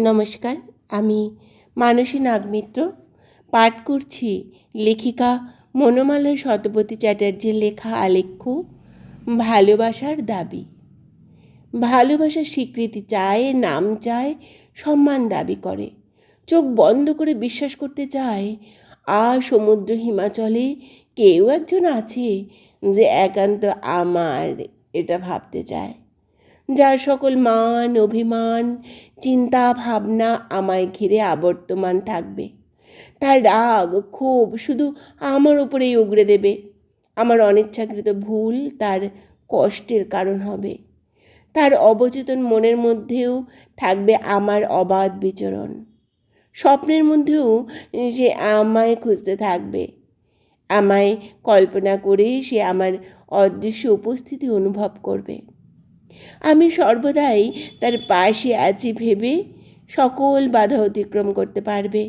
নমস্কার, আমি মানসী নাগমিত্র পাঠ করছি লেখিকা মনোমালা শতপথী চ্যাটার্জির লেখা আলেখ্য ভালোবাসার দাবি। ভালোবাসার স্বীকৃতি চায়, নাম চায়, সম্মান দাবি করে, চোখ বন্ধ করে বিশ্বাস করতে চায় সমুদ্র হিমাচলে কেউ একজন আছে যে একান্ত আমার, এটা ভাবতে চায়, যার সকল মান অভিমান চিন্তা ভাবনা আমায় ঘিরে আবর্তমান থাকবে। তার রাগ ক্ষোভ শুধু আমার উপরেই উগড়ে দেবে। আমার অনিচ্ছাকৃত ভুল তার কষ্টের কারণ হবে। তার অবচেতন মনের মধ্যেও থাকবে আমার অবাধ বিচরণ। স্বপ্নের মধ্যেও সে আমায় খুঁজতে থাকবে। আমায় কল্পনা করে সে আমার অদৃশ্য উপস্থিতি অনুভব করবে। আমি সর্বদাই তার পাশে আছি ভেবে সকল বাধা অতিক্রম করতে পারবে।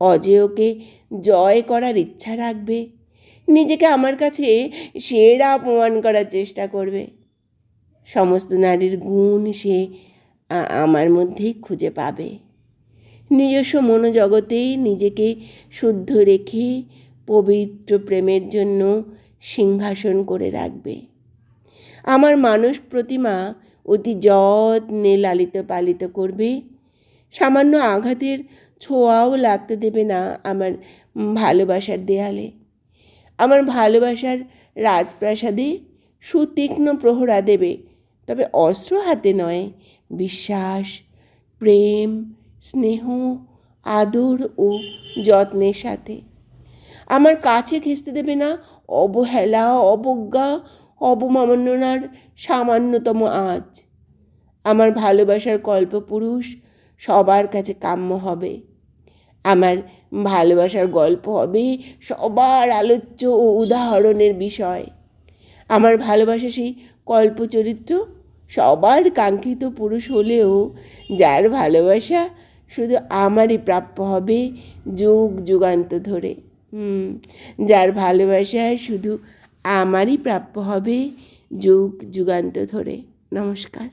অজেয়কে জয় করার ইচ্ছা রাখবে। নিজেকে আমার কাছে সেরা অপমান করার চেষ্টা করবে। সমস্ত নারীর গুণ সে আমার মধ্যেই খুঁজে পাবে। নিজস্ব মনোজগতে নিজেকে শুদ্ধ রেখে পবিত্র প্রেমের জন্য সিংহাসন করে রাখবে। আমার মানস প্রতিমা অতি যত্নে লালিত পালিত করবে। সামান্য আঘাতের ছোঁয়াও লাগতে দেবে না আমার ভালোবাসার দেয়ালে। আমার ভালোবাসার রাজপ্রাসাদে সুতীক্ষ্ণ প্রহরা দেবে, তবে অস্ত্র হাতে নয়, বিশ্বাস, প্রেম, স্নেহ, আদর ও যত্নের সাথে। আমার কাছে ঘেঁষতে দেবে না অবহেলা, অবজ্ঞা, অবমাননার সামান্যতম আঁচ। আমার ভালোবাসার কল্পপুরুষ সবার কাছে কাম্য হবে। আমার ভালোবাসার গল্প হবে সবার আলোচ্য ও উদাহরণের বিষয়। আমার ভালোবাসা সেই কল্পচরিত্র সবার কাঙ্ক্ষিত পুরুষ হলেও যার ভালোবাসা শুধু আমারই প্রাপ্য হবে যুগ যুগান্ত ধরে। যার ভালোবাসা শুধু আমারই প্রাপ্য হবে যুগ যুগান্ত ধরে। নমস্কার।